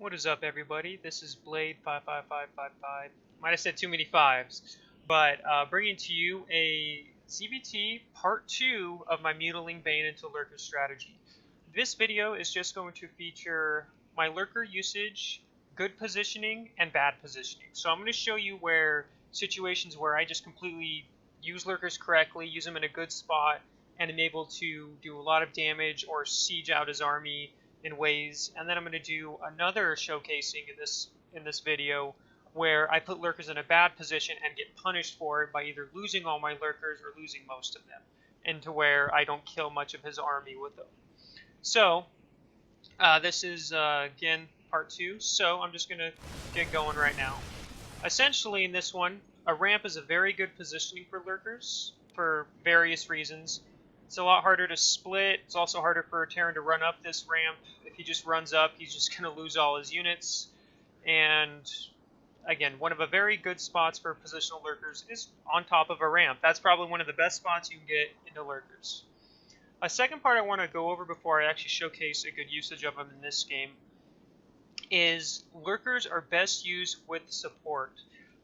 What is up, everybody? This is Blade55555. Might have said too many fives, but bringing to you a CBT part 2 of my mutiling bane into Lurker strategy. This video is just going to feature my Lurker usage, good positioning, and bad positioning. So I'm going to show you where situations where I just completely use Lurkers correctly, use them in a good spot, and am able to do a lot of damage or siege out his army in ways, and then I'm going to do another showcasing in this video where I put Lurkers in a bad position and get punished for it by either losing all my Lurkers or losing most of them, and to where I don't kill much of his army with them. So this is again part 2, so I'm just going to get going right now. Essentially in this one, a ramp is a very good positioning for Lurkers for various reasons. It's a lot harder to split. It's also harder for a Terran to run up this ramp. If he just runs up, he's just going to lose all his units. And again, one of the very good spots for positional Lurkers is on top of a ramp. That's probably one of the best spots you can get into Lurkers. A second part I want to go over before I actually showcase a good usage of them in this game is Lurkers are best used with support.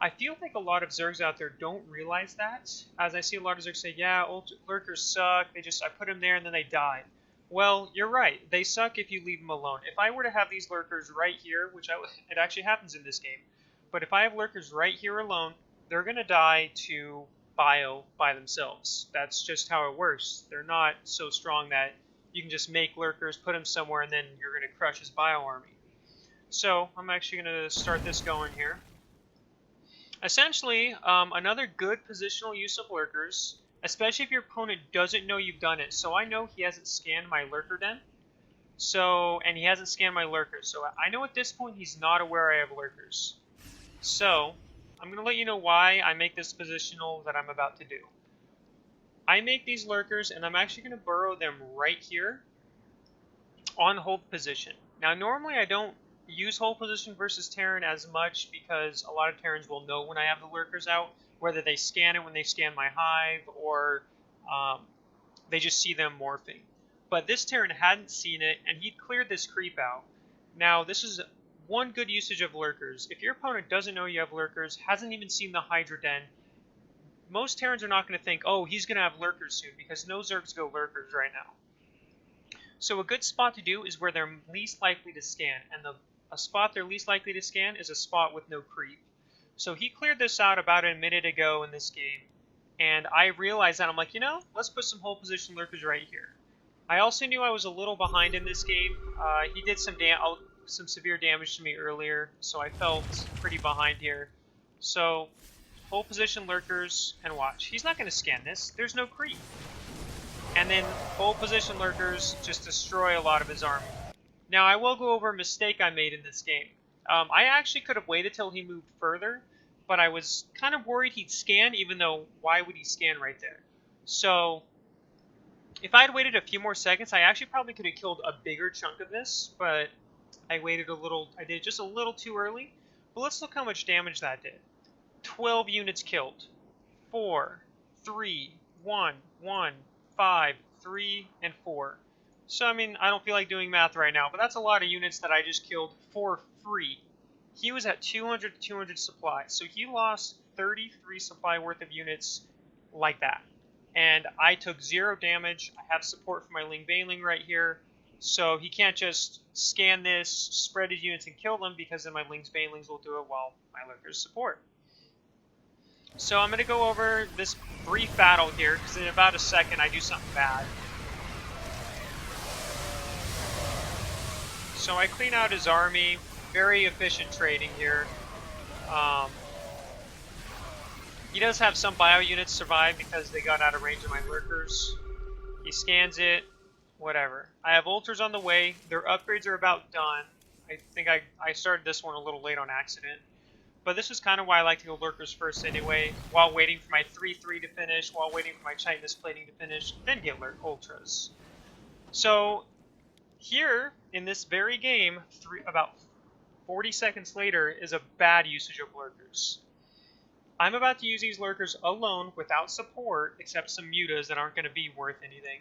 I feel like a lot of Zergs out there don't realize that, as I see a lot of Zergs say, yeah, Lurkers suck, I put them there and then they die. Well, you're right, they suck if you leave them alone. If I were to have these Lurkers right here, it actually happens in this game, but if I have Lurkers right here alone, they're going to die to bio by themselves. That's just how it works. They're not so strong that you can just make Lurkers, put them somewhere, and then you're going to crush his bio army. So, I'm actually going to start this going here. Essentially, another good positional use of Lurkers, especially if your opponent doesn't know you've done it. So I know he hasn't scanned my Lurker den, and he hasn't scanned my Lurkers. So I know at this point he's not aware I have Lurkers. So I'm going to let you know why I make this positional that I'm about to do. I make these Lurkers, and I'm actually going to burrow them right here on hold position. Now normally I don't use hold position versus Terran as much because a lot of Terrans will know when I have the Lurkers out, whether they scan it when they scan my hive or they just see them morphing. But this Terran hadn't seen it, and he cleared this creep out. Now this is one good usage of Lurkers. If your opponent doesn't know you have Lurkers, hasn't even seen the Hydra Den, most Terrans are not going to think, oh, he's going to have Lurkers soon, because no Zergs go Lurkers right now. So a good spot to do is where they're least likely to scan, and a spot they're least likely to scan is a spot with no creep. So he cleared this out about a minute ago in this game, and I realized that. I'm like, let's put some hold position Lurkers right here. I also knew I was a little behind in this game. He did some severe damage to me earlier, so I felt pretty behind here. So hold position Lurkers and watch. He's not going to scan this. There's no creep. And then hold position Lurkers just destroy a lot of his army. Now, I will go over a mistake I made in this game. I actually could have waited till he moved further, but I was kind of worried he'd scan, even though why would he scan right there? So, if I had waited a few more seconds, I actually probably could have killed a bigger chunk of this, but I waited a little, I did just a little too early. But let's look how much damage that did. 12 units killed. 4, 3, 1, 1, 5, 3, and 4. So, I mean, I don't feel like doing math right now, but that's a lot of units that I just killed for free. He was at 200 to 200 supply, so he lost 33 supply worth of units like that. And I took 0 damage. I have support for my ling bane right here, so he can't just scan this, spread his units, and kill them, because then my ling's banelings will do it while my Lurkers support. So I'm going to go over this brief battle here, because in about a second I do something bad. So I clean out his army, very efficient trading here. He does have some bio units survive because they got out of range of my Lurkers. He scans it, whatever. I have ultras on the way, their upgrades are about done. I think I started this one a little late on accident. But this is kind of why I like to go Lurkers first anyway, while waiting for my 3-3 to finish, while waiting for my Chitinous plating to finish, then get ultras. So here, in this very game, about 40 seconds later, is a bad usage of Lurkers. I'm about to use these Lurkers alone, without support, except some mutas that aren't going to be worth anything,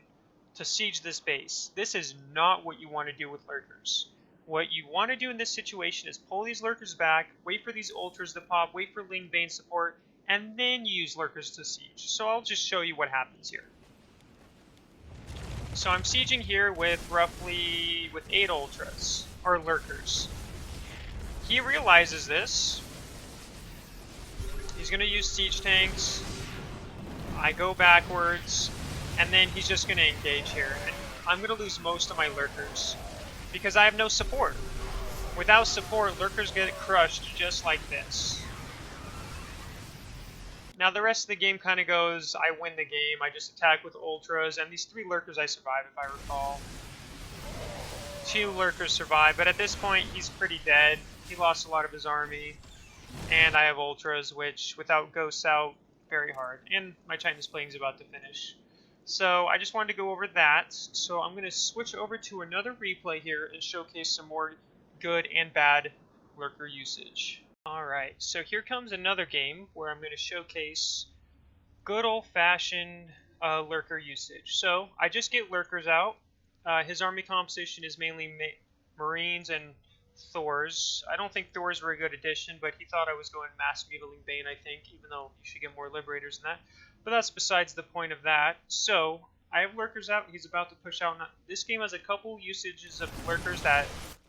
to siege this base. This is not what you want to do with Lurkers. What you want to do in this situation is pull these Lurkers back, wait for these Ultras to pop, wait for Ling Bane support, and then use Lurkers to siege. So I'll just show you what happens here. So I'm sieging here with 8 Ultras, or Lurkers. He realizes this. He's going to use siege tanks. I go backwards, and then he's just going to engage here. And I'm going to lose most of my Lurkers, because I have no support. Without support, Lurkers get crushed just like this. Now the rest of the game kind of goes, I win the game, I just attack with Ultras, and these 3 Lurkers I survive if I recall. 2 Lurkers survive, but at this point he's pretty dead. He lost a lot of his army, and I have Ultras, which without Ghosts out, very hard. And my Titan's Plague is about to finish. So I just wanted to go over that. So I'm going to switch over to another replay here and showcase some more good and bad Lurker usage. Alright, so here comes another game where I'm going to showcase good old-fashioned Lurker usage. So I just get Lurkers out. His army composition is mainly Marines and Thors. I don't think Thors were a good addition, but he thought I was going mass mutilating Bane, I think, even though you should get more Liberators than that. But that's besides the point of that. So I have Lurkers out. He's about to push out. This game has a couple usages of Lurkers that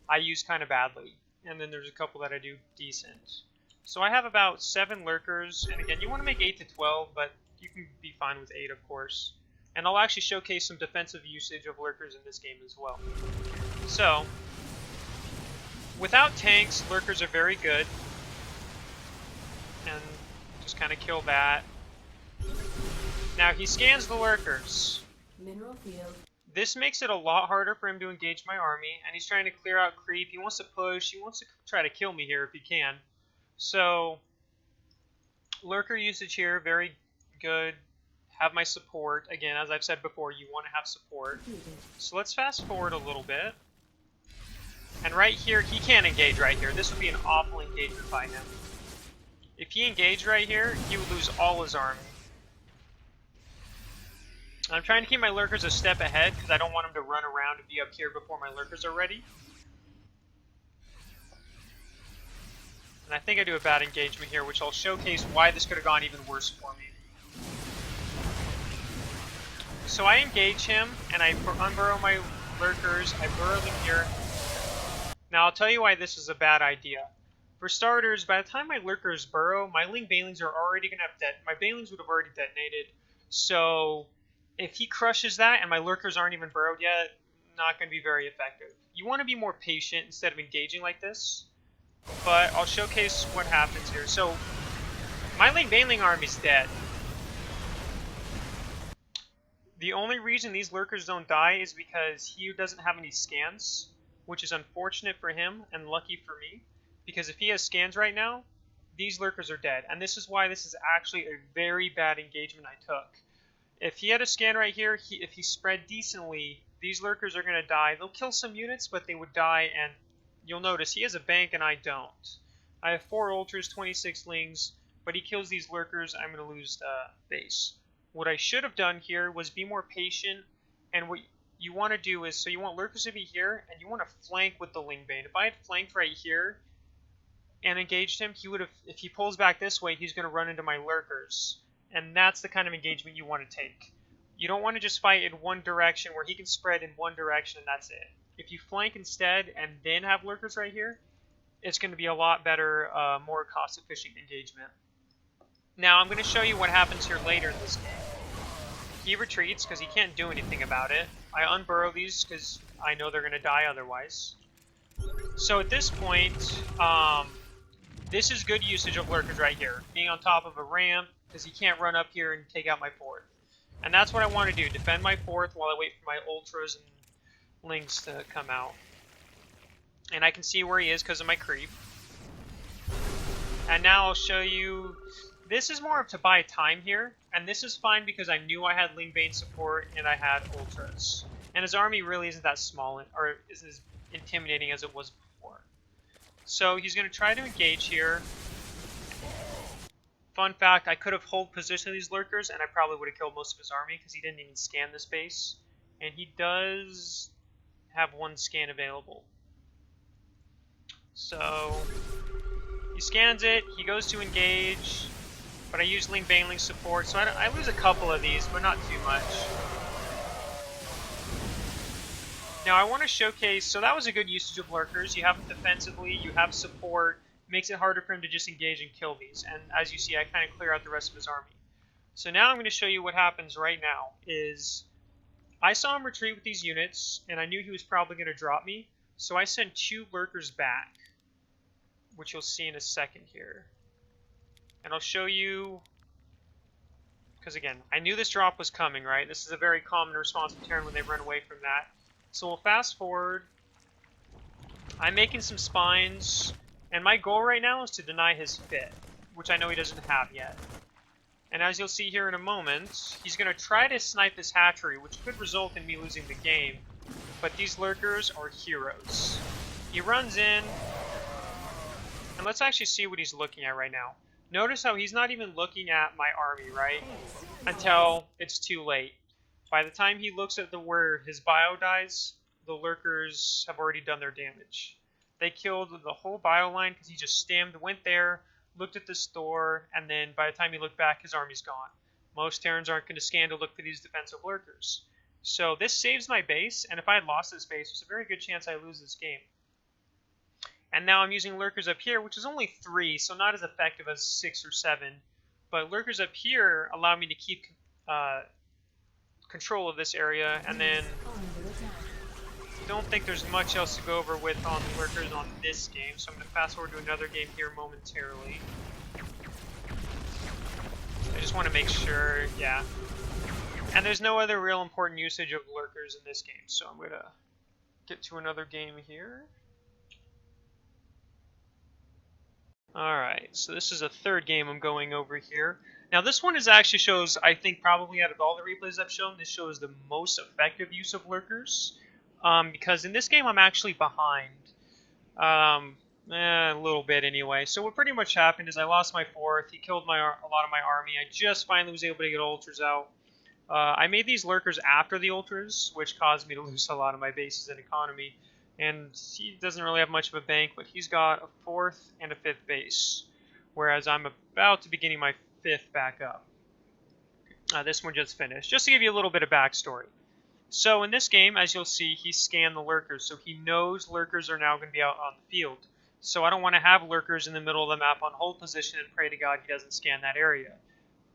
I use kind of badly, and then there's a couple that I do decent. So I have about 7 Lurkers, and again, you want to make 8 to 12, but you can be fine with 8, of course. And I'll actually showcase some defensive usage of Lurkers in this game as well. So, without tanks, Lurkers are very good, and just kind of kill that. Now he scans the Lurkers. Mineral field. This makes it a lot harder for him to engage my army, and he's trying to clear out creep. He wants to push. He wants to try to kill me here if he can. So, Lurker usage here, very good. Have my support. Again, as I've said before, you want to have support. So let's fast forward a little bit. And right here, he can't engage right here. This would be an awful engagement by him. If he engaged right here, he would lose all his army. I'm trying to keep my Lurkers a step ahead because I don't want him to run around and be up here before my Lurkers are ready. And I think I do a bad engagement here, which I'll showcase why this could have gone even worse for me. So I engage him, and I unburrow my Lurkers. I burrow them here. Now I'll tell you why this is a bad idea. For starters, by the time my Lurkers burrow, my Ling Banelings are already going to have my Banelings would have already detonated. So if he crushes that and my Lurkers aren't even burrowed yet, not going to be very effective. You want to be more patient instead of engaging like this. But I'll showcase what happens here. So my Ling Baneling army's dead. The only reason these Lurkers don't die is because he doesn't have any scans, which is unfortunate for him and lucky for me. Because if he has scans right now, these Lurkers are dead. And this is why this is actually a very bad engagement I took. If he had a scan right here, if he spread decently, these Lurkers are going to die. They'll kill some units, but they would die, and you'll notice he has a bank and I don't. I have 4 Ultras, 26 Lings, but he kills these Lurkers, I'm going to lose base. What I should have done here was be more patient, and what you want to do is, so you want Lurkers to be here, and you want to flank with the Ling Bane. If I had flanked right here and engaged him, he would have, if he pulls back this way, he's going to run into my Lurkers. And that's the kind of engagement you want to take. You don't want to just fight in one direction where he can spread in one direction and that's it. If you flank instead and then have Lurkers right here, it's going to be a lot better, more cost-efficient engagement. Now I'm going to show you what happens here later in this game. He retreats because he can't do anything about it. I unburrow these because I know they're going to die otherwise. So at this point, this is good usage of Lurkers right here. Being on top of a ramp, because he can't run up here and take out my 4th. And that's what I want to do, defend my 4th while I wait for my Ultras and Lings to come out. And I can see where he is because of my creep. And now I'll show you, this is more of to buy time here, and this is fine because I knew I had Ling Bane support and I had Ultras. And his army really isn't that small, or isn't as intimidating as it was before. So he's going to try to engage here. Fun fact, I could have hold position of these Lurkers and I probably would have killed most of his army because he didn't even scan this base. And he does have 1 scan available. So he scans it, he goes to engage, but I use ling, bane, ling support, so I lose a couple of these, but not too much. Now I want to showcase, so that was a good usage of Lurkers. You have them defensively, you have support, makes it harder for him to just engage and kill these, and as you see, I kind of clear out the rest of his army. So now I'm going to show you what happens right now, is I saw him retreat with these units, and I knew he was probably going to drop me, so I sent 2 Lurkers back, which you'll see in a second here. And I'll show you, because again, I knew this drop was coming, right? This is a very common response to Terran when they run away from that. So we'll fast forward. I'm making some spines, and my goal right now is to deny his fit, which I know he doesn't have yet. And as you'll see here in a moment, he's going to try to snipe this hatchery, which could result in me losing the game. But these Lurkers are heroes. He runs in, and let's actually see what he's looking at right now. Notice how he's not even looking at my army, right? Until it's too late. By the time he looks at where his bio dies, the Lurkers have already done their damage. They killed the whole bio line because he just went there, looked at the store, and then by the time he looked back, his army's gone. Most Terrans aren't going to scan to look for these defensive Lurkers. So this saves my base, and if I had lost this base, there's a very good chance I lose this game. And now I'm using Lurkers up here, which is only 3, so not as effective as 6 or 7. But Lurkers up here allow me to keep control of this area, and then I don't think there's much else to go over with on the Lurkers on this game, so I'm going to fast forward to another game here momentarily. I just want to make sure, yeah. And there's no other real important usage of Lurkers in this game, so I'm going to get to another game here. Alright, so this is a third game I'm going over here. Now this one actually shows, I think probably out of all the replays I've shown, this shows the most effective use of Lurkers. Because in this game I'm actually behind. A little bit anyway. So what pretty much happened is I lost my 4th, he killed a lot of my army, I just finally was able to get ultras out. I made these Lurkers after the ultras, which caused me to lose a lot of my bases and economy. And he doesn't really have much of a bank, but he's got a 4th and a 5th base. Whereas I'm about to be getting my 5th back up. This one just finished. Just to give you a little bit of backstory. So in this game, as you'll see, he scanned the Lurkers. So he knows Lurkers are now going to be out on the field. So I don't want to have Lurkers in the middle of the map on hold position and pray to God he doesn't scan that area.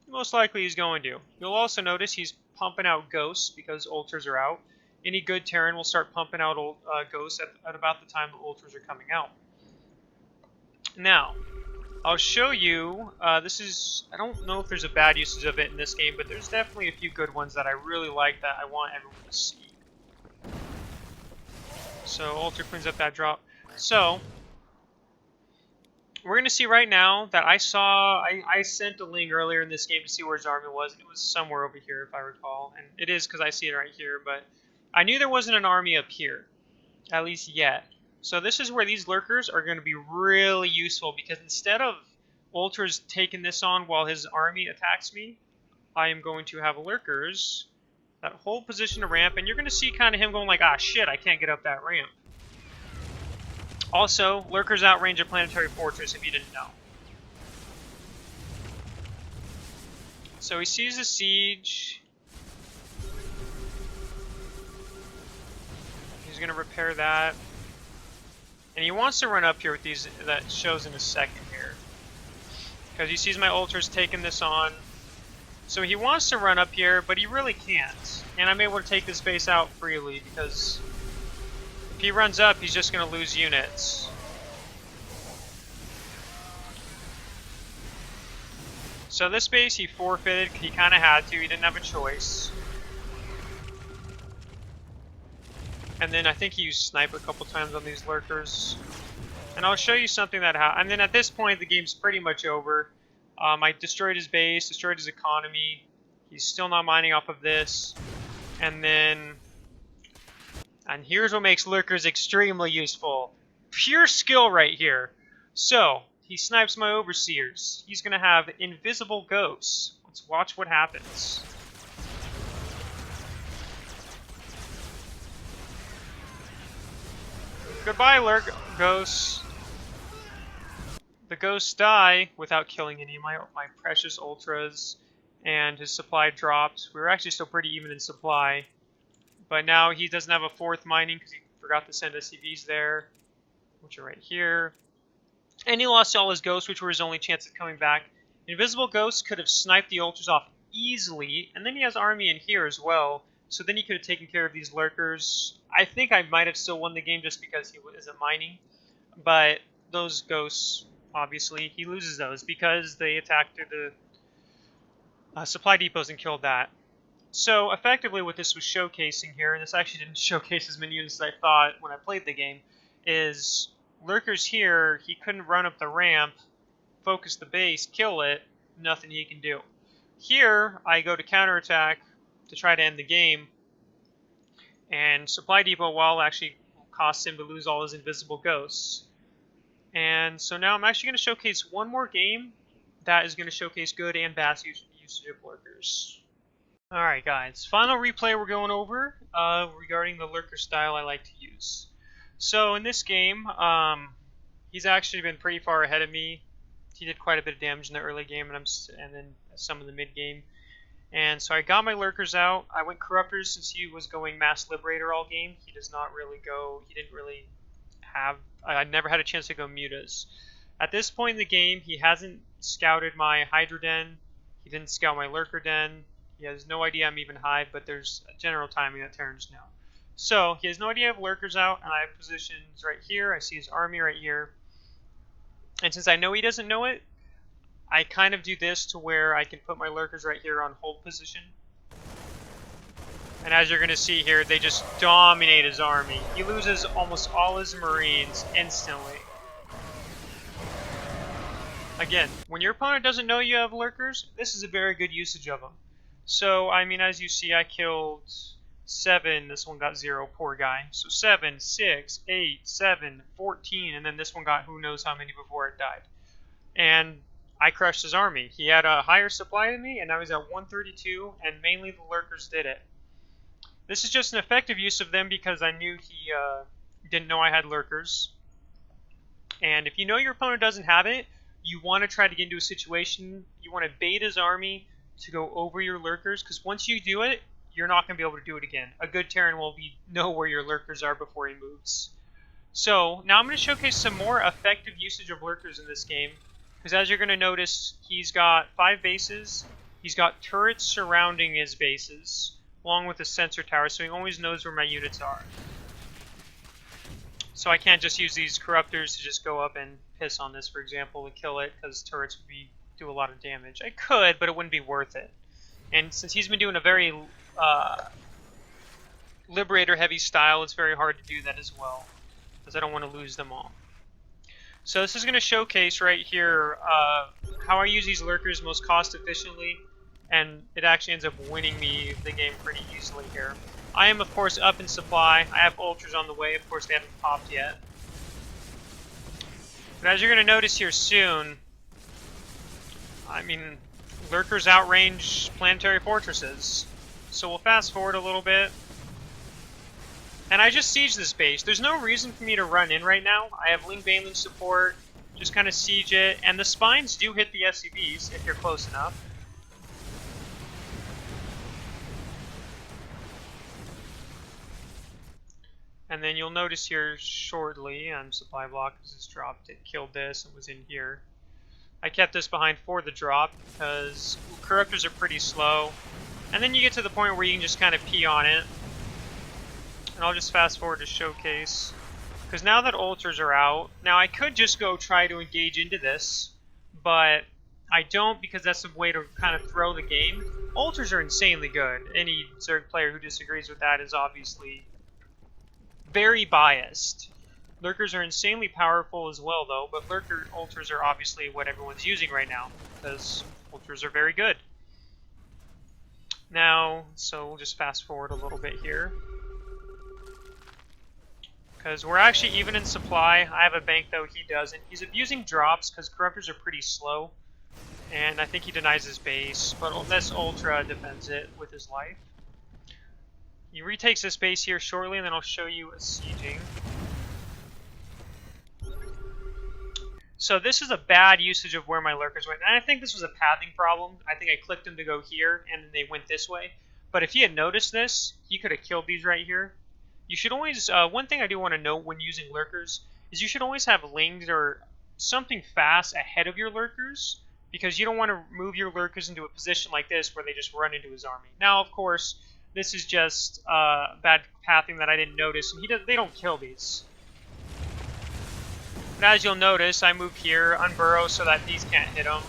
Most likely he's going to. You'll also notice he's pumping out ghosts because ultras are out. Any good Terran will start pumping out ghosts at about the time the ultras are coming out. Now, I'll show you, I don't know if there's a bad usage of it in this game, but there's definitely a few good ones that I really like that I want everyone to see. So, Ultra cleans up that drop. So, we're going to see right now that I sent a ling earlier in this game to see where his army was, and it was somewhere over here if I recall, and it is because I see it right here, but I knew there wasn't an army up here, at least yet. So this is where these Lurkers are going to be really useful, because instead of Ultras taking this on while his army attacks me, I am going to have Lurkers that hold position to ramp, and you're going to see kind of him going like, ah shit, I can't get up that ramp. Also, Lurkers outrange a planetary fortress if you didn't know. So he sees the siege. He's going to repair that. And he wants to run up here with these, that shows in a second here. Because he sees my ultras taking this on. So he wants to run up here, but he really can't. And I'm able to take this base out freely, because if he runs up, he's just going to lose units. So this base he forfeited, he kind of had to, he didn't have a choice. And then I think he used snipe a couple times on these Lurkers. And I'll show you something that happened. And then at this point, the game's pretty much over. I destroyed his base, destroyed his economy. He's still not mining off of this. And here's what makes Lurkers extremely useful. Pure skill right here. So, he snipes my overseers. He's going to have invisible ghosts. Let's watch what happens. Goodbye, Ghosts. the ghosts die without killing any of my precious ultras, and his supply dropped. We were actually still pretty even in supply, but now he doesn't have a 4th mining because he forgot to send SCVs there, which are right here. And he lost all his ghosts, which were his only chance of coming back. Invisible Ghosts could have sniped the ultras off easily, and then he has army in here as well, so then he could have taken care of these lurkers. I think I might have still won the game just because he isn't mining, but those ghosts, obviously, he loses those because they attacked through the supply depots and killed that. So effectively what this was showcasing here, and this actually didn't showcase as many units as I thought when I played the game, is Lurkers here, he couldn't run up the ramp, focus the base, kill it, nothing he can do. Here, I go to counterattack to try to end the game, and Supply Depot wall actually costs him to lose all his invisible ghosts. And so now I'm actually going to showcase one more game that is going to showcase good and bad usage of Lurkers. Alright guys, final replay we're going over regarding the Lurker style I like to use. So in this game, he's actually been pretty far ahead of me. He did quite a bit of damage in the early game, and then some in the mid game. And so I got my Lurkers out. I went Corruptors since he was going Mass Liberator all game. He does not really go. He didn't really have. I never had a chance to go Mutas. At this point in the game, he hasn't scouted my Hydra Den. He didn't scout my Lurker Den. He has no idea I'm even Hive, but there's a general timing that Terrans know. So he has no idea I have Lurkers out, and I have positions right here. I see his army right here. And since I know he doesn't know it, I kind of do this to where I can put my Lurkers right here on hold position. And as you're going to see here, they just dominate his army. He loses almost all his Marines instantly. Again, when your opponent doesn't know you have Lurkers, this is a very good usage of them. So, I mean, as you see, I killed 7, this one got 0, poor guy. So 7, 6, 8, 7, 14, and then this one got who knows how many before it died. And I crushed his army. He had a higher supply than me, and now he's at 132, and mainly the Lurkers did it. This is just an effective use of them because I knew he didn't know I had Lurkers. And if you know your opponent doesn't have it, you want to try to get into a situation, you want to bait his army to go over your Lurkers, because once you do it, you're not going to be able to do it again. A good Terran will know where your Lurkers are before he moves. So, now I'm going to showcase some more effective usage of Lurkers in this game, because as you're going to notice, he's got 5 bases, he's got turrets surrounding his bases, along with a sensor tower, so he always knows where my units are. So I can't just use these Corruptors to just go up and piss on this, for example, and kill it, because turrets would do a lot of damage. I could, but it wouldn't be worth it. And since he's been doing a very Liberator-heavy style, it's very hard to do that as well, because I don't want to lose them all. So this is going to showcase right here how I use these Lurkers most cost-efficiently, and it actually ends up winning me the game pretty easily here. I am, of course, up in supply. I have Ultras on the way. Of course, they haven't popped yet. But as you're going to notice here soon, I mean, Lurkers outrange planetary fortresses. So we'll fast forward a little bit. And I just siege this base. There's no reason for me to run in right now. I have ling bane support. Just kind of siege it. And the spines do hit the SCVs if you're close enough. And then you'll notice here shortly, supply block just dropped, it killed this and was in here. I kept this behind for the drop because Corruptors are pretty slow. And then you get to the point where you can just kind of pee on it. And I'll just fast forward to showcase. Because now that Ultras are out, now I could just go try to engage into this, but I don't because that's a way to kind of throw the game. Ultras are insanely good. Any Zerg player who disagrees with that is obviously very biased. Lurkers are insanely powerful as well, though, but Lurker Ultras are obviously what everyone's using right now, because Ultras are very good. Now, so we'll just fast forward a little bit here. Because we're actually even in supply. I have a bank, though he doesn't. He's abusing drops, because Corruptors are pretty slow. And I think he denies his base, but this Ultra defends it with his life. He retakes this base here shortly, and then I'll show you a sieging. So this is a bad usage of where my Lurkers went. And I think this was a pathing problem. I think I clicked them to go here, and then they went this way. But if he had noticed this, he could have killed these right here. You should always... one thing I do want to note when using Lurkers is you should always have lings or something fast ahead of your Lurkers, because you don't want to move your Lurkers into a position like this where they just run into his army. Now, of course, this is just bad pathing that I didn't notice, and they don't kill these. But as you'll notice, I move here, unburrow so that these can't hit him.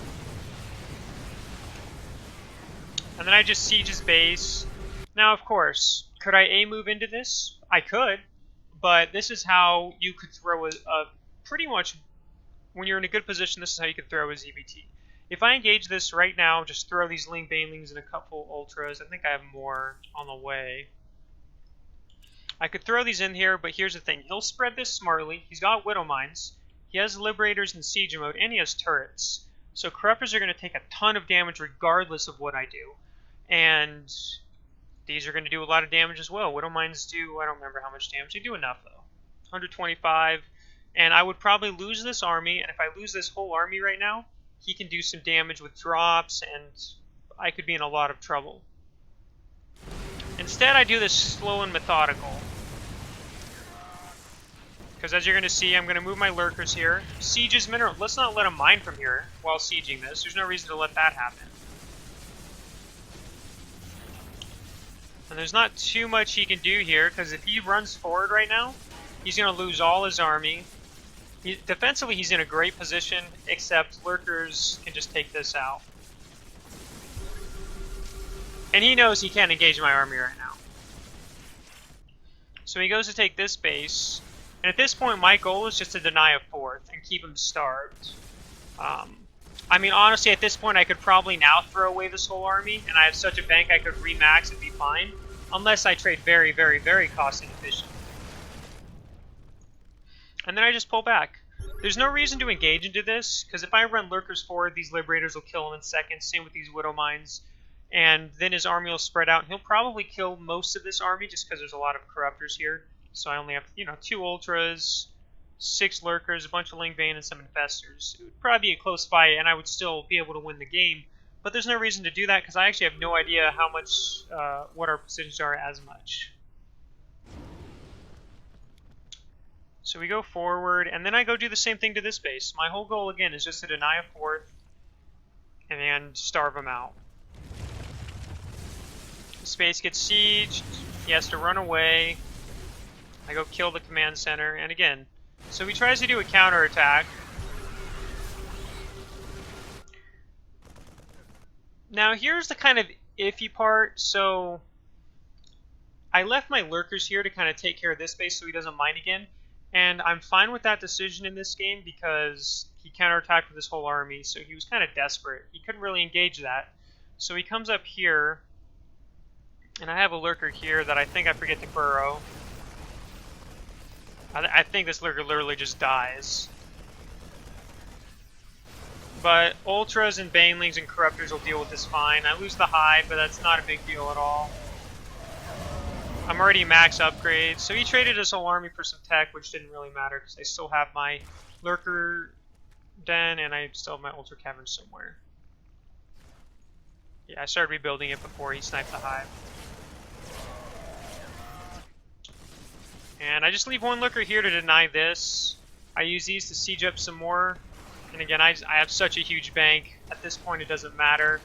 And then I just siege his base. Now, of course, could I A-move into this? I could, but this is how you could throw a pretty much, when you're in a good position, this is how you could throw a ZBT. If I engage this right now, just throw these Ling Banelings and a couple Ultras. I think I have more on the way. I could throw these in here, but here's the thing. He'll spread this smartly. He's got Widow Mines. He has Liberators in Siege mode, and he has turrets. So Corruptors are going to take a ton of damage regardless of what I do. And these are going to do a lot of damage as well. Widow Mines do, I don't remember how much damage. They do enough, though. 125. And I would probably lose this army, and if I lose this whole army right now, he can do some damage with drops, and I could be in a lot of trouble. Instead, I do this slow and methodical. Because as you're going to see, I'm going to move my Lurkers here. Siege his mineral. Let's not let him mine from here while sieging this. There's no reason to let that happen. And there's not too much he can do here, because if he runs forward right now, he's going to lose all his army. Defensively, he's in a great position, except Lurkers can just take this out. And he knows he can't engage my army right now. So he goes to take this base. And at this point, my goal is just to deny a fourth and keep him starved. I mean, honestly, at this point, I could probably now throw away this whole army, and I have such a bank I could remax and be fine. Unless I trade very, very, very cost inefficient. And then I just pull back. There's no reason to engage into this, because if I run Lurkers forward, these Liberators will kill him in seconds, same with these Widow Mines. And then his army will spread out, and he'll probably kill most of this army, just because there's a lot of Corruptors here. So I only have, 2 Ultras, 6 Lurkers, a bunch of Ling Bane, and some Infestors. It would probably be a close fight, and I would still be able to win the game. But there's no reason to do that, because I actually have no idea how much, what our positions are as much. So we go forward, and then I go do the same thing to this base. My whole goal, again, is just to deny a fourth, and then starve him out. This base gets sieged, he has to run away. I go kill the command center, and again, so he tries to do a counterattack. Now here's the kind of iffy part. So I left my Lurkers here to kind of take care of this base so he doesn't mine again, and I'm fine with that decision in this game because he counterattacked with his whole army, so he was kind of desperate. He couldn't really engage that. So he comes up here, and I have a Lurker here that I think I forget to burrow. I think this Lurker literally just dies. But Ultras and Banelings and Corruptors will deal with this fine. I lose the Hive, but that's not a big deal at all. I'm already max upgrades. So he traded his whole army for some tech, which didn't really matter because I still have my Lurker den and I still have my Ultra Cavern somewhere. Yeah, I started rebuilding it before he sniped the Hive. And I just leave one Lurker here to deny this. I use these to siege up some more. And again, I have such a huge bank. At this point, it doesn't matter.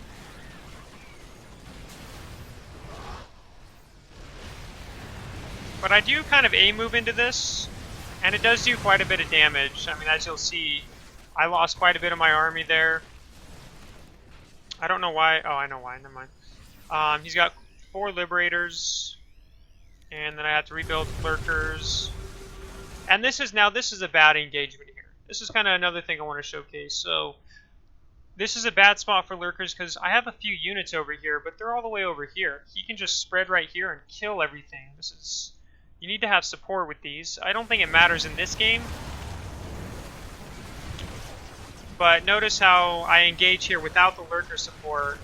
But I do kind of A-move into this. And it does do quite a bit of damage. I mean, as you'll see, I lost quite a bit of my army there. I don't know why. Oh, I know why. Never mind. He's got 4 Liberators. And then I have to rebuild Lurkers. And this is a bad engagement here. This is kind of another thing I want to showcase. So this is a bad spot for Lurkers because I have a few units over here, but they're all the way over here. He can just spread right here and kill everything. You need to have support with these. I don't think it matters in this game. But notice how I engage here without the Lurker support,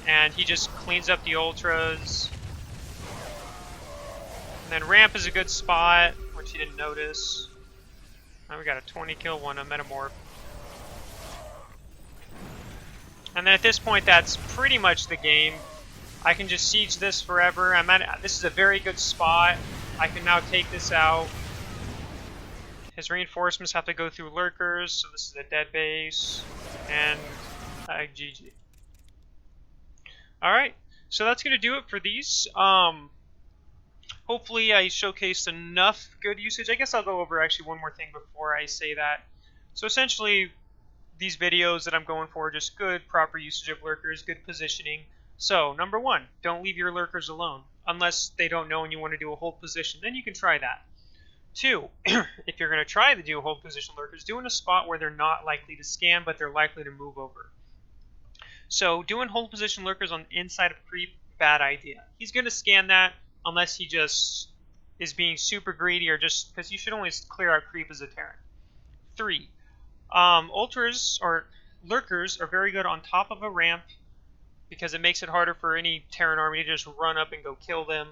and he just cleans up the Ultras. And then ramp is a good spot, which he didn't notice. Now we got a 20 kill one, a Metamorph. And then at this point, that's pretty much the game. I can just siege this forever. This is a very good spot. I can now take this out. His reinforcements have to go through Lurkers, so this is a dead base. And GG. Alright, so that's going to do it for these. Hopefully I showcased enough good usage. I guess I'll go over actually one more thing before I say that. So essentially, these videos that I'm going for are just good, proper usage of Lurkers, good positioning. So, number one, don't leave your Lurkers alone. Unless they don't know and you want to do a hold position, then you can try that. Two, if you're going to try to do a hold position Lurkers, do in a spot where they're not likely to scan, but they're likely to move over. So, doing hold position Lurkers on the inside of creep, bad idea. He's going to scan that unless he just is being super greedy or just because you should only clear out creep as a Terran. Three, ultras or Lurkers are very good on top of a ramp because it makes it harder for any Terran army to just run up and go kill them.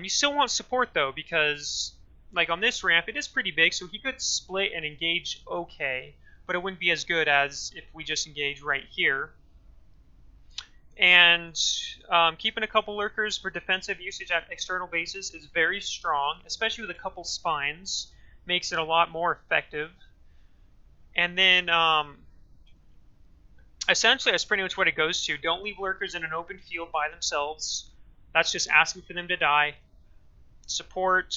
You still want support though because, like on this ramp, it is pretty big, so he could split and engage okay, but it wouldn't be as good as if we just engage right here. And keeping a couple Lurkers for defensive usage at external bases is very strong, especially with a couple spines. Makes it a lot more effective. And then, essentially, that's pretty much what it goes to. Don't leave Lurkers in an open field by themselves. That's just asking for them to die. Support,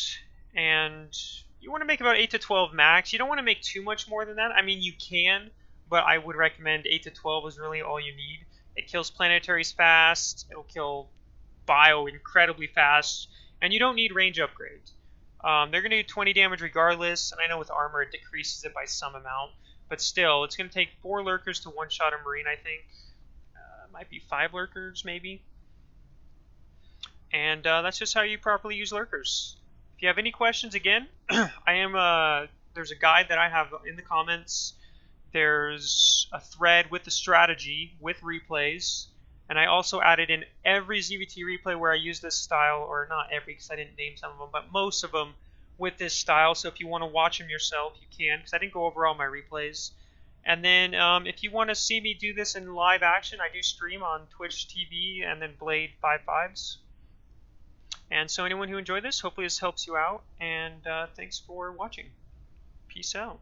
and you want to make about 8 to 12 max. You don't want to make too much more than that. I mean, you can, but I would recommend 8 to 12 is really all you need. It kills planetaries fast. It'll kill bio incredibly fast. And you don't need range upgrades. They're going to do 20 damage regardless. And I know with armor it decreases it by some amount. But still, it's going to take 4 Lurkers to one-shot a Marine, I think. Might be 5 Lurkers, maybe. And that's just how you properly use Lurkers. If you have any questions, again, there's a guide that I have in the comments. There's a thread with the strategy with replays, and I also added in every ZVT replay where I use this style, or not every because I didn't name some of them, but most of them with this style. So if you want to watch them yourself, you can, because I didn't go over all my replays. And then if you want to see me do this in live action, I do stream on Twitch TV and then Blade 55s. And so anyone who enjoyed this, hopefully this helps you out, and thanks for watching. Peace out.